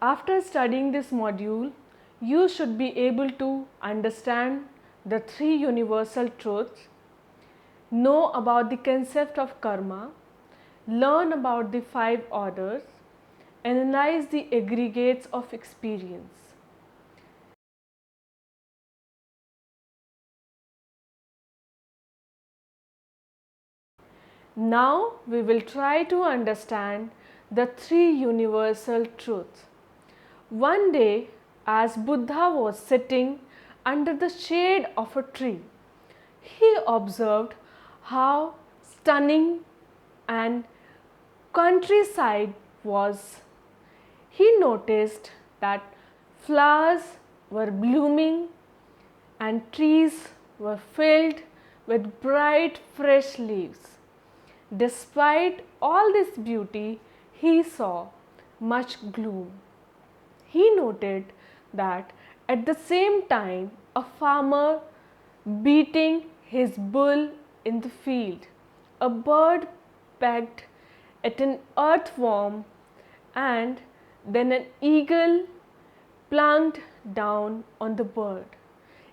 After studying this module, you should be able to understand the three universal truths, know about the concept of karma, learn about the five orders, analyze the aggregates of experience. Now we will try to understand the three universal truths. One day, as Buddha was sitting under the shade of a tree, he observed how stunning and countryside was. He noticed that flowers were blooming and trees were filled with bright fresh leaves. Despite all this beauty, he saw much gloom. He noted that at the same time a farmer beating his bull in the field, a bird pecked at an earthworm, and then an eagle plunked down on the bird.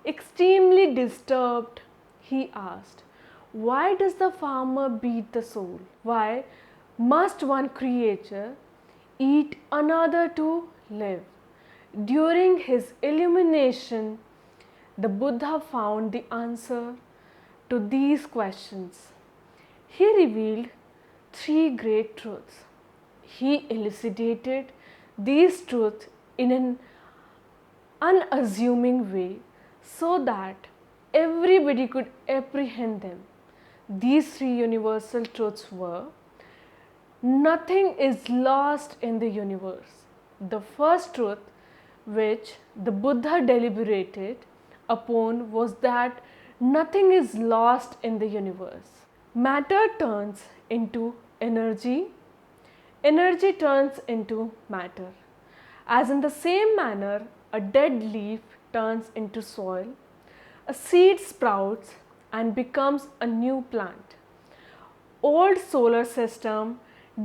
Extremely disturbed, he asked, "Why does the farmer beat the soul? Why must one creature eat another to live?" During his illumination, the Buddha found the answer to these questions. He revealed three great truths. He elucidated these truths in an unassuming way so that everybody could apprehend them. These three universal truths were: nothing is lost in the universe. The first truth which the Buddha deliberated upon was that nothing is lost in the universe. Matter turns into energy, energy turns into matter. As in the same manner, a dead leaf turns into soil, a seed sprouts and becomes a new plant. Old solar system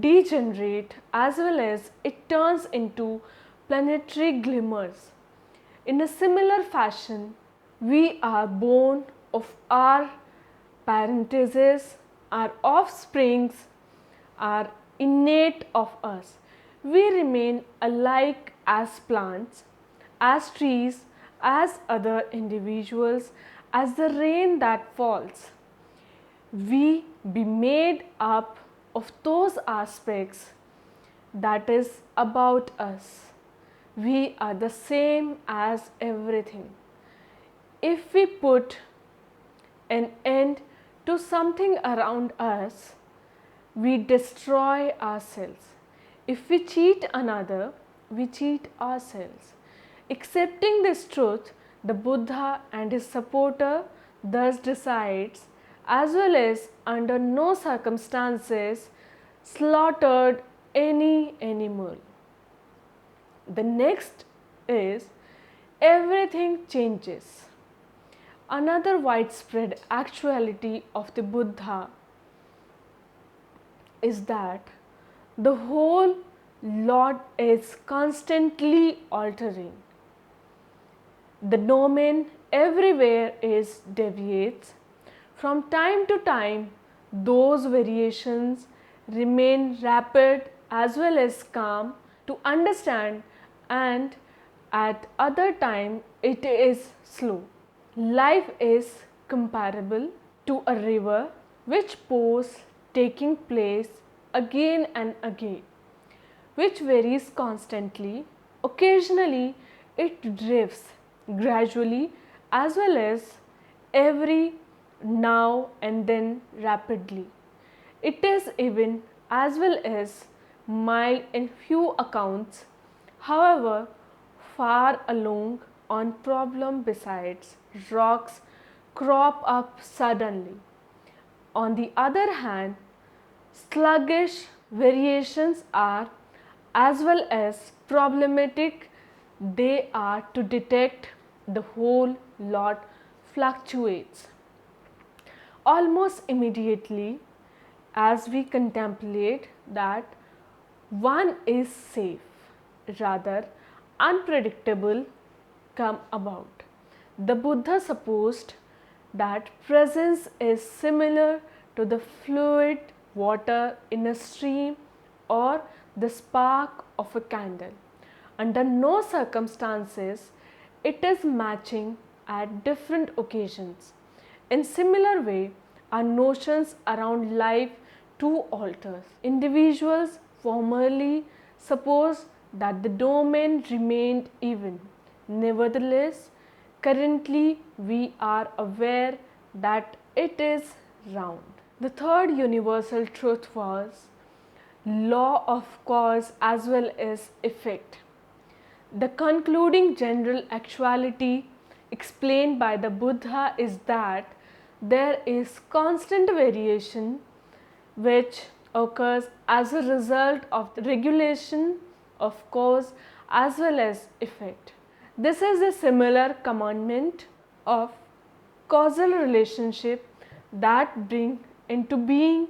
degenerate as well as it turns into planetary glimmers. In a similar fashion, we are born of our parentheses, our offsprings are innate of us. We remain alike as plants, as trees, as other individuals, as the rain that falls. We be made up of those aspects that is about us. We are the same as everything. If we put an end to something around us, we destroy ourselves. If we cheat another, we cheat ourselves. Accepting this truth, the Buddha and his supporter thus decides, as well as under no circumstances slaughtered any animal. The next is everything changes. Another widespread actuality of the Buddha is that the whole lot is constantly altering. The domain everywhere is deviates. From time to time, those variations remain rapid as well as calm to understand, and at other time it is slow. Life is comparable to a river which pours taking place again and again, which varies constantly. Occasionally it drifts gradually as well as every now and then rapidly. It is even as well as mild in few accounts, however, far along on problem besides rocks crop up suddenly. On the other hand, sluggish variations are as well as problematic. They are to detect the whole lot fluctuates. Almost immediately, as we contemplate that one is safe, rather unpredictable come about. The Buddha supposed that presence is similar to the fluid water in a stream or the spark of a candle. Under no circumstances it is matching at different occasions. In similar way, our notions around life too alters. Individuals formerly supposed that the domain remained even. Nevertheless, currently we are aware that it is round. The third universal truth was law of cause as well as effect. The concluding general actuality explained by the Buddha is that there is constant variation which occurs as a result of the regulation of cause as well as effect. This is a similar commandment of causal relationship that bring into being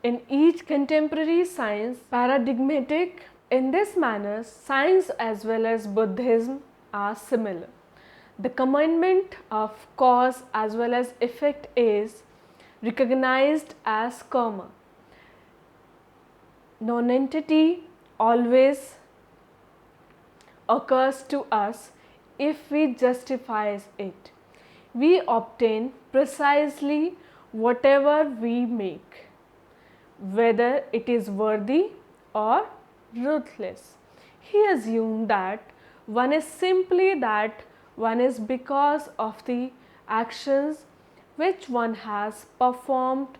in each contemporary science paradigmatic. In this manner, science as well as Buddhism are similar. The commandment of cause as well as effect is recognized as karma. Non-entity always occurs to us if we justify it. We obtain precisely whatever we make, whether it is worthy or ruthless. He assumed that one is simply that one is because of the actions which one has performed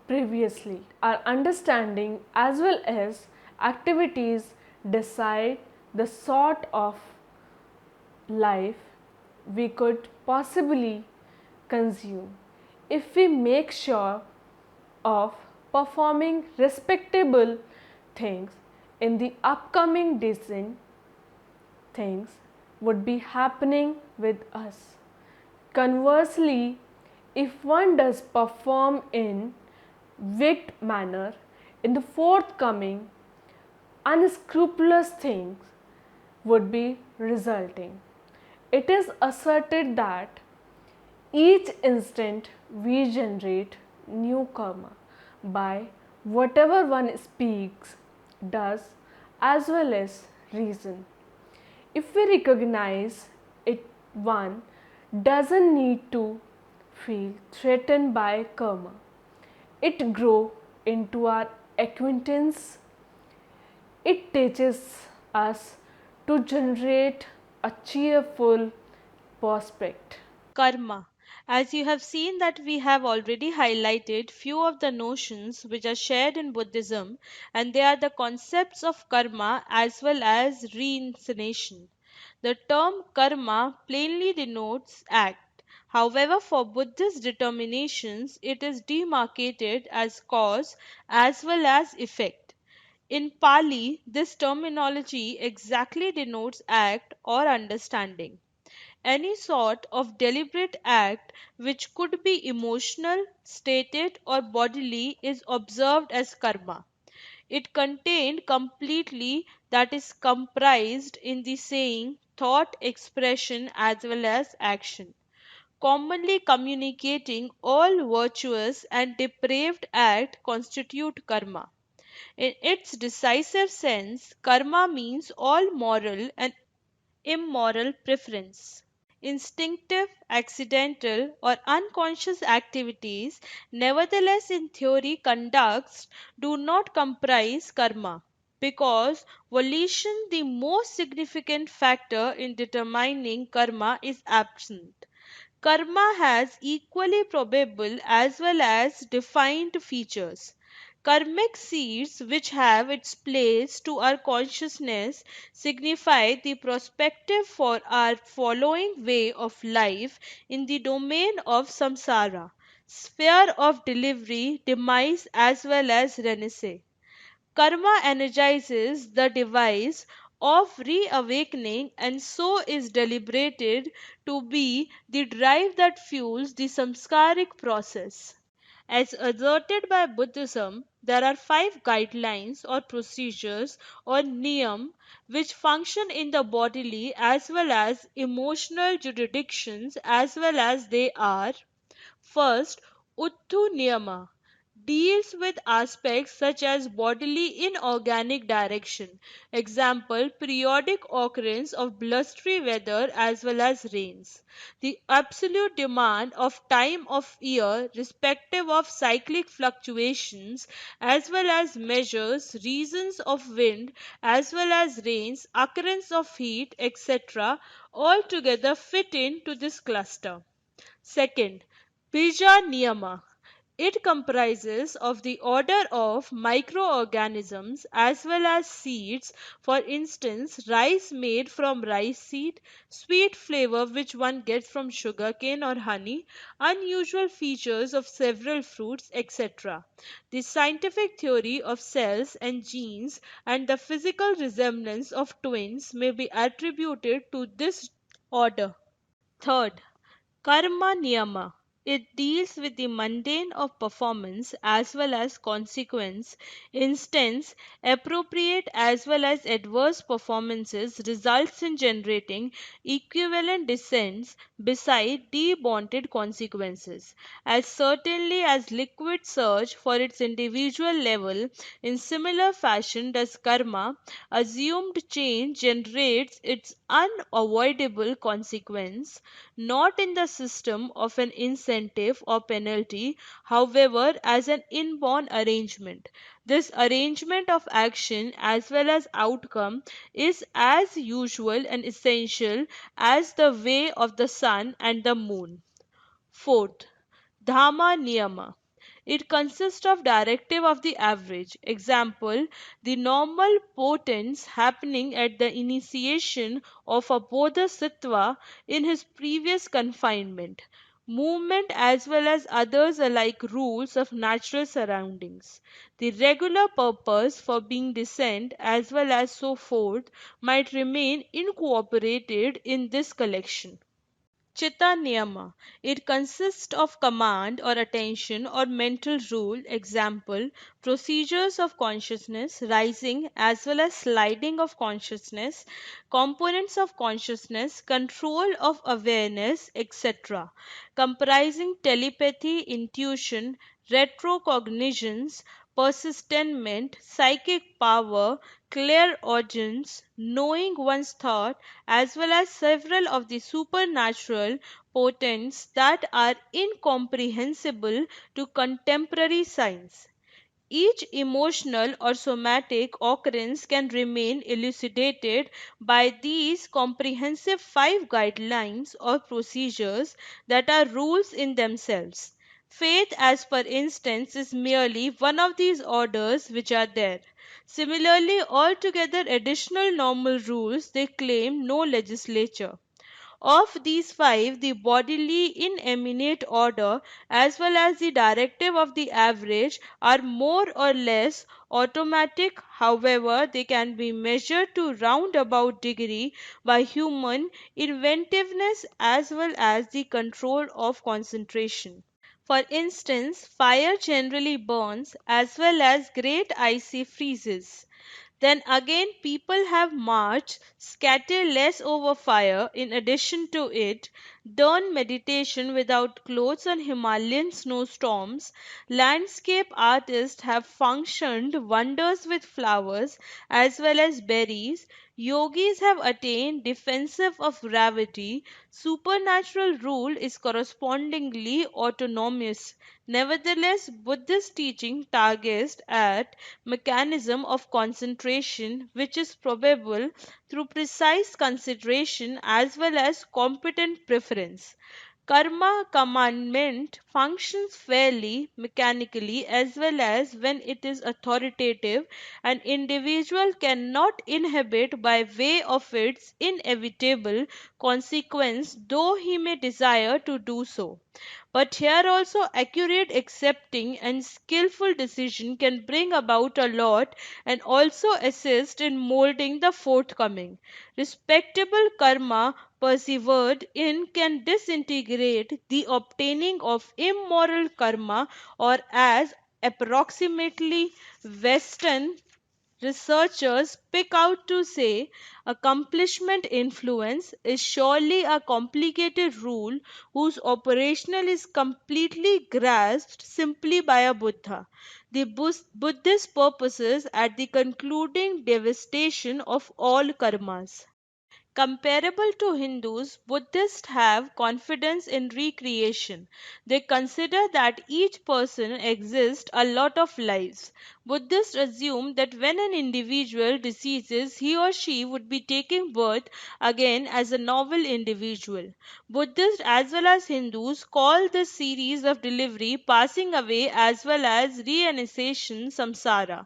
previously. Our understanding as well as activities decide the sort of life we could possibly consume. If we make sure of performing respectable things in the upcoming decent things would be happening with us. Conversely, if one does perform in wicked manner in the forthcoming unscrupulous things would be resulting. It is asserted that each instant we generate new karma by whatever one speaks, does, as well as reason. If we recognize it, one doesn't need to feel threatened by karma. It grows into our acquaintance. It teaches us to generate a cheerful prospect. Karma. As you have seen that we have already highlighted few of the notions which are shared in Buddhism, and they are the concepts of karma as well as reincarnation. The term karma plainly denotes act. However, for Buddhist determinations, it is demarcated as cause as well as effect. In Pali, this terminology exactly denotes act or understanding. Any sort of deliberate act which could be emotional, stated, or bodily is observed as karma. It contained completely that is comprised in the saying, thought, expression, as well as action, commonly communicating all virtuous and depraved act constitute karma. In its decisive sense, karma means all moral and immoral preference. Instinctive, accidental, or unconscious activities, nevertheless, in theory, conducts do not comprise karma because volition, the most significant factor in determining karma, is absent. Karma has equally probable as well as defined features. Karmic seeds, which have its place to our consciousness, signify the prospective for our following way of life in the domain of samsara, sphere of delivery, demise, as well as renaissance. Karma energizes the device of reawakening and so is deliberated to be the drive that fuels the samskaric process. As asserted by Buddhism, there are five guidelines or procedures or niyam which function in the bodily as well as emotional jurisdictions as well as they are: first, Uttu Niyama deals with aspects such as bodily inorganic direction. Example, periodic occurrence of blustery weather as well as rains. The absolute demand of time of year respective of cyclic fluctuations as well as measures reasons of wind as well as rains, occurrence of heat, etc. altogether fit into this cluster. Second, Bija Niyama. It comprises of the order of microorganisms as well as seeds, for instance, rice made from rice seed, sweet flavor which one gets from sugarcane or honey, unusual features of several fruits, etc. The scientific theory of cells and genes and the physical resemblance of twins may be attributed to this order. Third, Karma Niyama. It deals with the mundane of performance as well as consequence. Instance, appropriate as well as adverse performances results in generating equivalent descents beside debonded consequences. As certainly as liquid surge for its individual level, in similar fashion does karma, assumed change generates its unavoidable consequence, not in the system of an incentive or penalty, however, as an inborn arrangement. This arrangement of action as well as outcome is as usual and essential as the way of the sun and the moon. Fourth, Dhamma Niyama. It consists of directive of the average. Example, the normal potence happening at the initiation of a bodhisattva in his previous confinement. Movement as well as others are like rules of natural surroundings. The regular purpose for being descent as well as so forth might remain incorporated in this collection. Chitta Niyama. It consists of command or attention or mental rule, example, procedures of consciousness, rising as well as sliding of consciousness, components of consciousness, control of awareness, etc., comprising telepathy, intuition, retrocognitions, persistentment, psychic power, clairaudience, knowing one's thought, as well as several of the supernatural potents that are incomprehensible to contemporary science. Each emotional or somatic occurrence can remain elucidated by these comprehensive five guidelines or procedures that are rules in themselves. Faith, as per instance, is merely one of these orders which are there. Similarly, altogether additional normal rules they claim no legislature. Of these five, the bodily inanimate order as well as the directive of the average are more or less automatic, however, they can be measured to roundabout degree by human inventiveness as well as the control of concentration. For instance, fire generally burns as well as great icy freezes. Then again, people have marched, scattered less over fire, in addition to it, done meditation without clothes on Himalayan snowstorms, landscape artists have functioned wonders with flowers as well as berries, yogis have attained defensive of gravity, supernatural rule is correspondingly autonomous. Nevertheless, Buddhist teaching targets at mechanism of concentration which is probable through precise consideration as well as competent preference. Karma commandment functions fairly mechanically as well as when it is authoritative, an individual cannot inhibit by way of its inevitable consequence, though he may desire to do so. But here also accurate accepting and skillful decision can bring about a lot and also assist in molding the forthcoming. Respectable karma persevered in can disintegrate the obtaining of immoral karma, or as approximately Western researchers pick out to say, accomplishment influence is surely a complicated rule whose operational is completely grasped simply by a Buddha. The Buddhist purposes at the concluding devastation of all karmas. Comparable to Hindus, Buddhists have confidence in recreation. They consider that each person exists a lot of lives. Buddhists assume that when an individual deceases, he or she would be taking birth again as a novel individual. Buddhists as well as Hindus call this series of delivery, passing away as well as reincarnation samsara.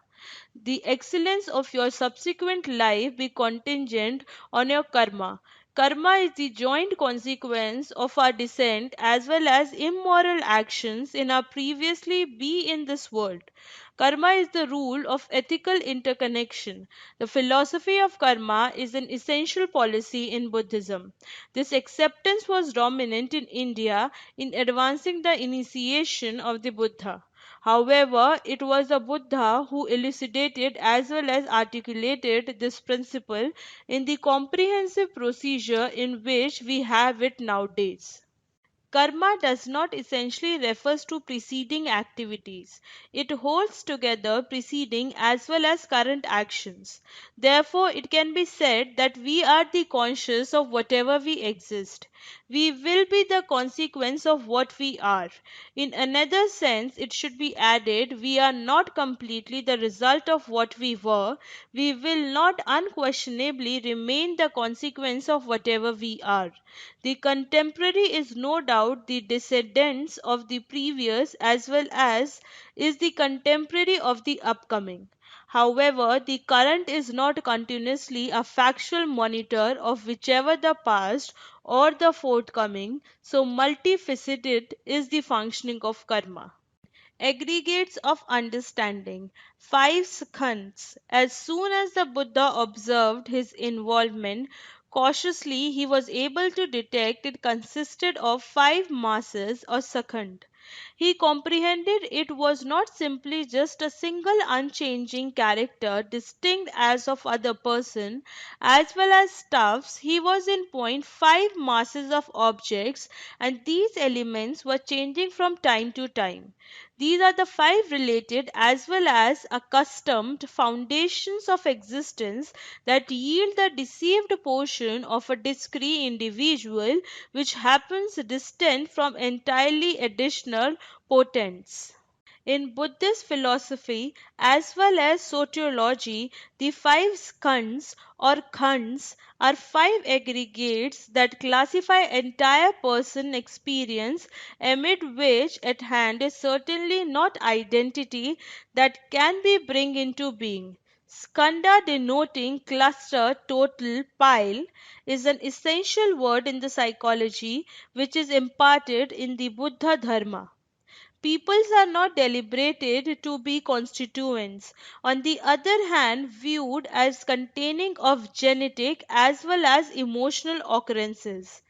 The excellence of your subsequent life be contingent on your karma. Karma is the joint consequence of our descent as well as immoral actions in our previously be in this world. Karma is the rule of ethical interconnection. The philosophy of karma is an essential policy in Buddhism. This acceptance was dominant in India in advancing the initiation of the Buddha. However, it was the Buddha who elucidated as well as articulated this principle in the comprehensive procedure in which we have it nowadays. Karma does not essentially refers to preceding activities. It holds together preceding as well as current actions. Therefore, it can be said that we are the conscious of whatever we exist. We will be the consequence of what we are. In another sense, it should be added, we are not completely the result of what we were. We will not unquestionably remain the consequence of whatever we are. The contemporary is no doubt the descendants of the previous as well as is the contemporary of the upcoming. However, the current is not continuously a factual monitor of whichever the past or the forthcoming, so multifaceted is the functioning of karma. Aggregates of understanding, five skandhas. As soon as the Buddha observed his involvement, cautiously he was able to detect it consisted of five masses or skandha. He comprehended it was not simply just a single unchanging character distinct as of other person as well as stuffs. He was in point five masses of objects, and these elements were changing from time to time. These are the five related as well as accustomed foundations of existence that yield the deceived portion of a discrete individual which happens distant from entirely additional potents. In Buddhist philosophy as well as sociology, the five skandhas or khands are five aggregates that classify entire person experience, amid which at hand is certainly not identity that can be bring into being. Skanda denoting cluster, total, pile is an essential word in the psychology which is imparted in the Buddha Dharma. Peoples are not deliberated to be constituents, on the other hand viewed as containing of genetic as well as emotional occurrences.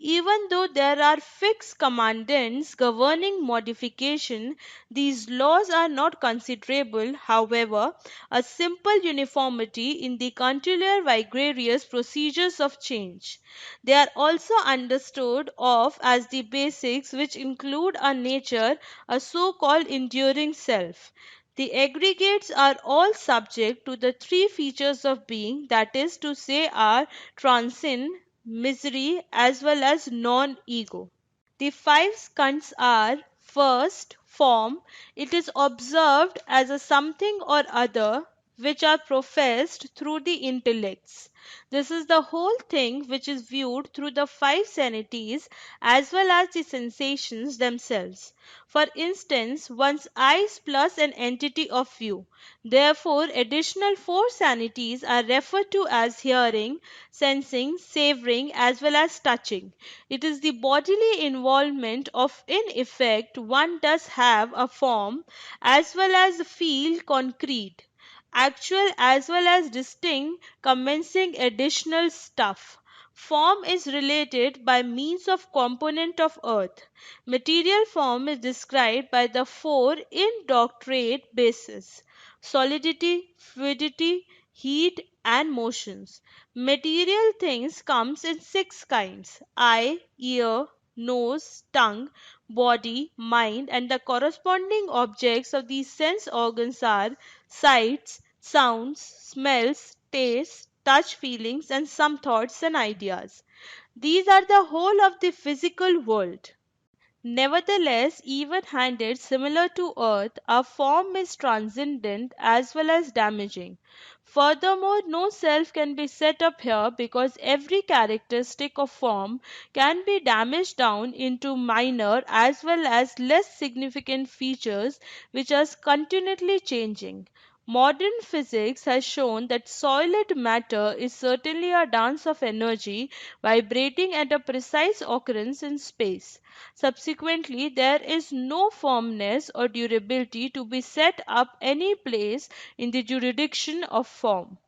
Even though there are fixed commandments governing modification, these laws are not considerable. However, a simple uniformity in the continual vigorous procedures of change. They are also understood of as the basics which include a nature, a so-called enduring self. The aggregates are all subject to the three features of being, that is to say, are transient, misery, as well as non-ego. The five skandhas are first, form. It is observed as a something or other which are professed through the intellects. This is the whole thing which is viewed through the five sanities as well as the sensations themselves. For instance, one's eyes plus an entity of view. Therefore, additional four sanities are referred to as hearing, sensing, savoring as well as touching. It is the bodily involvement of in effect one does have a form as well as feel concrete, actual as well as distinct commencing additional stuff. Form is related by means of component of earth. Material form is described by the four indoctrinate bases: solidity, fluidity, heat, and motions. Material things comes in six kinds: eye, ear, nose, tongue, body, mind, and the corresponding objects of these sense organs are sights, sounds, smells, tastes, touch, feelings, and some thoughts and ideas. These are the whole of the physical world. Nevertheless, even handed similar to earth, our form is transcendent as well as damaging. Furthermore, no self can be set up here because every characteristic of form can be damaged down into minor as well as less significant features which are continually changing. Modern physics has shown that solid matter is certainly a dance of energy vibrating at a precise occurrence in space. Subsequently, there is no firmness or durability to be set up any place in the jurisdiction of form.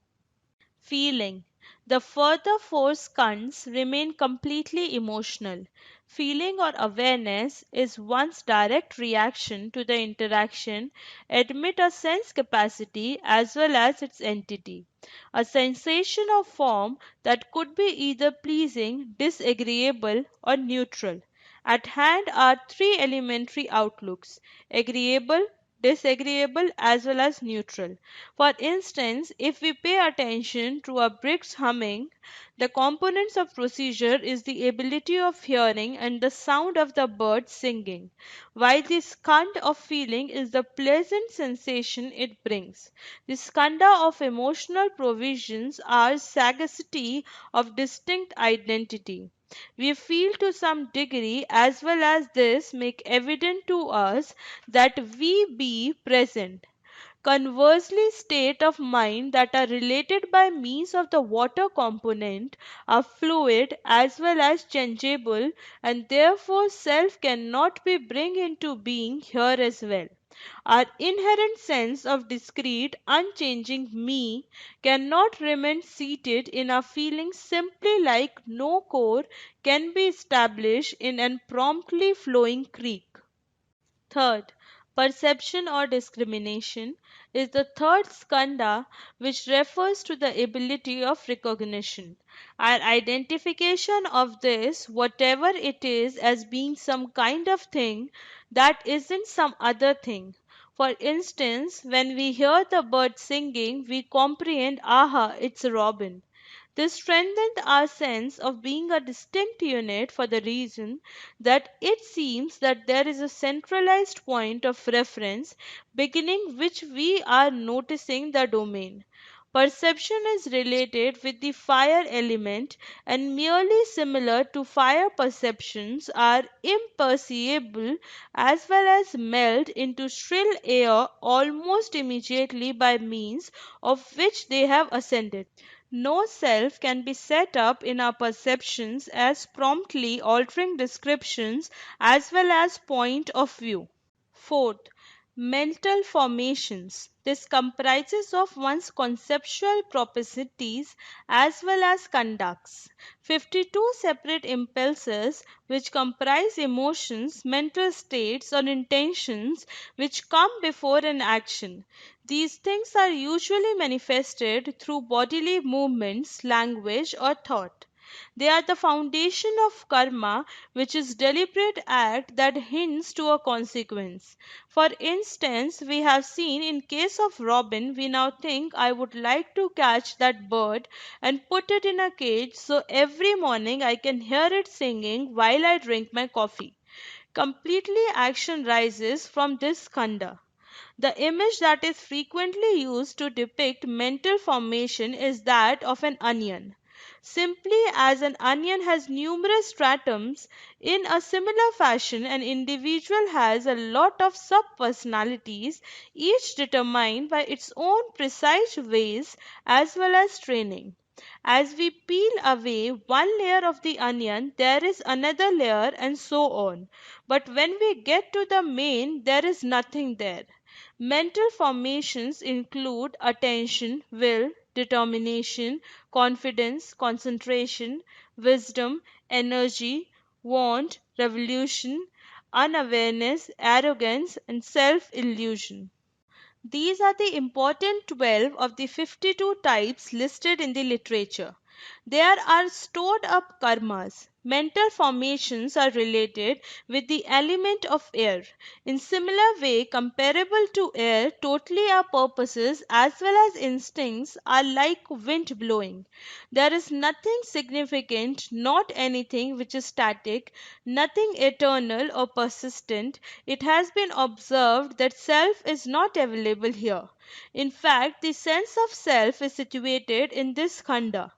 Feeling. The further four skandhas remain completely emotional. Feeling or awareness is one's direct reaction to the interaction, admit a sense capacity as well as its entity. A sensation of form that could be either pleasing, disagreeable, or neutral. At hand are three elementary outlooks: agreeable, disagreeable, as well as neutral. For instance, if we pay attention to a brick's humming, the components of procedure is the ability of hearing and the sound of the bird singing, while the skandha of feeling is the pleasant sensation it brings. The skandha of emotional provisions are sagacity of distinct identity. We feel to some degree as well as this make evident to us that we be present. Conversely, state of mind that are related by means of the water component are fluid as well as changeable, and therefore self cannot be bring into being here as well. Our inherent sense of discrete, unchanging me cannot remain seated in our feelings simply like no core can be established in an promptly flowing creek. Third, perception or discrimination is the third skandha, which refers to the ability of recognition. Our identification of this, whatever it is, as being some kind of thing that isn't some other thing. For instance, when we hear the bird singing, we comprehend, aha, it's a robin. This strengthened our sense of being a distinct unit for the reason that it seems that there is a centralized point of reference beginning which we are noticing the domain. Perception is related with the fire element and merely similar to fire perceptions are imperceivable as well as melt into still air almost immediately by means of which they have ascended. No self can be set up in our perceptions as promptly altering descriptions as well as point of view. Fourth, mental formations. This comprises of one's conceptual propensities as well as conducts. 52 separate impulses which comprise emotions, mental states or intentions which come before an action. These things are usually manifested through bodily movements, language or thought. They are the foundation of karma, which is deliberate act that hints to a consequence. For instance, we have seen in case of robin, we now think I would like to catch that bird and put it in a cage so every morning I can hear it singing while I drink my coffee. Completely action rises from this skandha. The image that is frequently used to depict mental formation is that of an onion. Simply as an onion has numerous stratums, in a similar fashion an individual has a lot of sub-personalities, each determined by its own precise ways as well as training. As we peel away one layer of the onion, there is another layer and so on. But when we get to the main, there is nothing there. Mental formations include attention, will, determination, confidence, concentration, wisdom, energy, want, revolution, unawareness, arrogance, and self illusion. These are the important 12 of the 52 types listed in the literature. There are stored up karmas. Mental formations are related with the element of air. In similar way, comparable to air, totally our purposes as well as instincts are like wind blowing. There is nothing significant, not anything which is static, nothing eternal or persistent. It has been observed that self is not available here. In fact, the sense of self is situated in this khanda.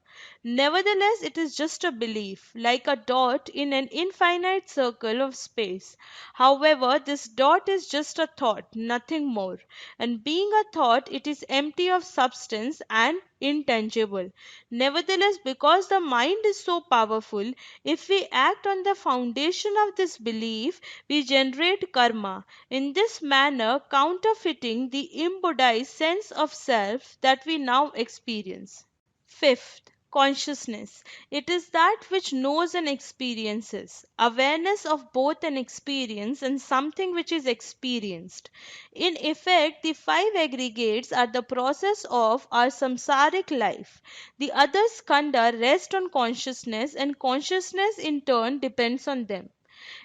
Nevertheless, it is just a belief, like a dot in an infinite circle of space. However, this dot is just a thought, nothing more. And being a thought, it is empty of substance and intangible. Nevertheless, because the mind is so powerful, if we act on the foundation of this belief, we generate karma, in this manner counterfeiting the embodied sense of self that we now experience. Fifth, consciousness. It is that which knows and experiences. Awareness of both an experience and something which is experienced. In effect, the five aggregates are the process of our samsaric life. The other skandha rest on consciousness, and consciousness in turn depends on them.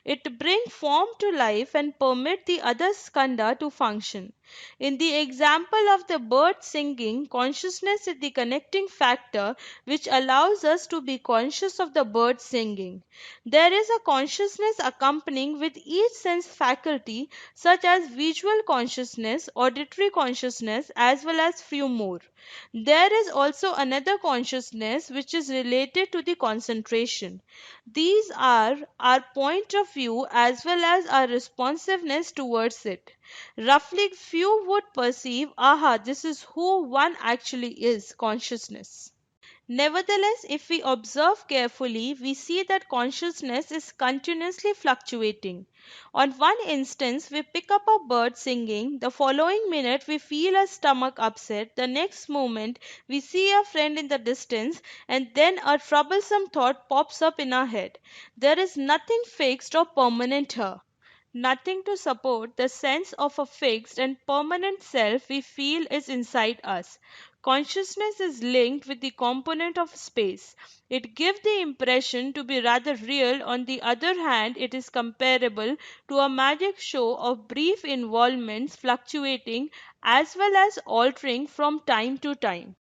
It bring form to life and permit the other skandha to function. In the example of the bird singing, consciousness is the connecting factor which allows us to be conscious of the bird singing. There is a consciousness accompanying with each sense faculty, such as visual consciousness, auditory consciousness, as well as few more. There is also another consciousness which is related to the concentration. These are our point of view as well as our responsiveness towards it. Roughly, few would perceive, aha, this is who one actually is, consciousness. Nevertheless, if we observe carefully, we see that consciousness is continuously fluctuating. On one instance, we pick up a bird singing, the following minute we feel a stomach upset, the next moment we see a friend in the distance, and then a troublesome thought pops up in our head. There is nothing fixed or permanent here. Nothing to support the sense of a fixed and permanent self we feel is inside us. Consciousness is linked with the component of space. It gives the impression to be rather real. On the other hand, it is comparable to a magic show of brief involvements fluctuating as well as altering from time to time.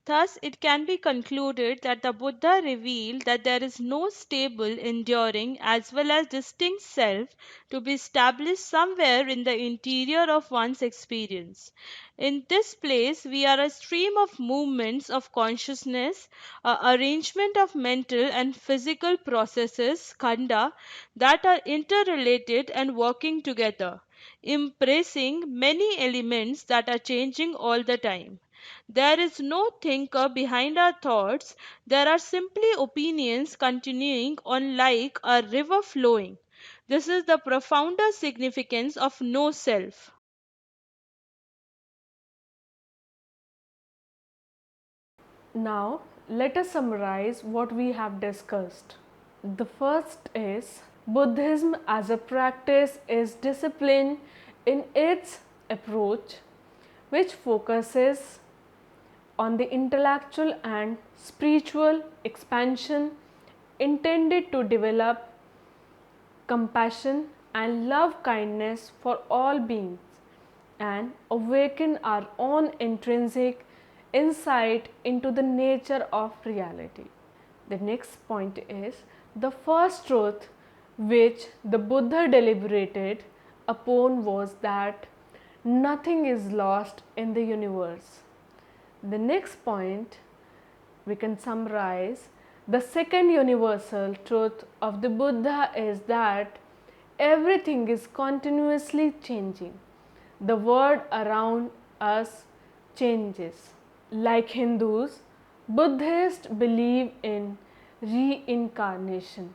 Thus, it can be concluded that the Buddha revealed that there is no stable, enduring, as well as distinct self to be established somewhere in the interior of one's experience. In this place, we are a stream of movements of consciousness, a arrangement of mental and physical processes, khandha, that are interrelated and working together, embracing many elements that are changing all the time. There is no thinker behind our thoughts, there are simply opinions continuing on like a river flowing. This is the profounder significance of no self. Now, let us summarize what we have discussed. The first is Buddhism as a practice is discipline in its approach, which focuses on the intellectual and spiritual expansion intended to develop compassion and love kindness for all beings and awaken our own intrinsic insight into the nature of reality. The next point is the first truth which the Buddha deliberated upon was that nothing is lost in the universe. The next point we can summarize the second universal truth of the Buddha is that everything is continuously changing. The world around us changes. Like Hindus, Buddhists believe in reincarnation.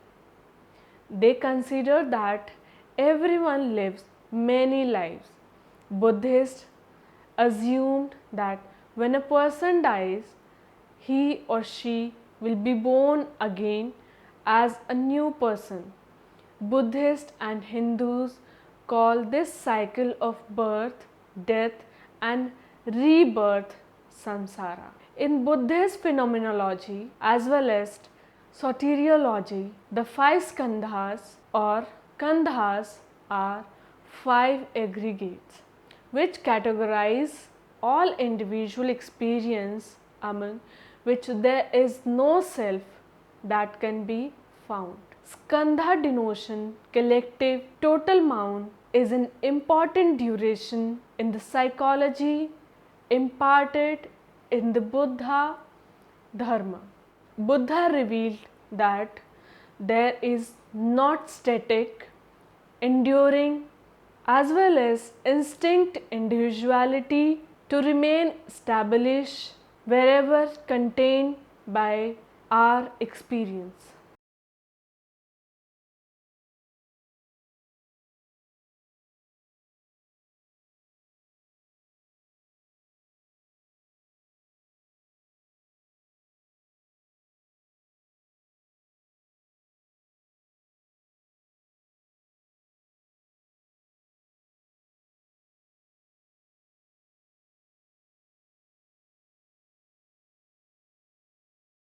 They consider that everyone lives many lives. Buddhists assumed that when a person dies, he or she will be born again as a new person. Buddhists and Hindus call this cycle of birth, death, and rebirth samsara. In Buddhist phenomenology as well as soteriology, the five skandhas or kandhas are five aggregates which categorize all individual experience among which there is no self that can be found. Skandha denotion, collective total mount, is an important duration in the psychology imparted in the Buddha Dharma. Buddha revealed that there is not static, enduring, as well as instinct individuality to remain established wherever contained by our experience.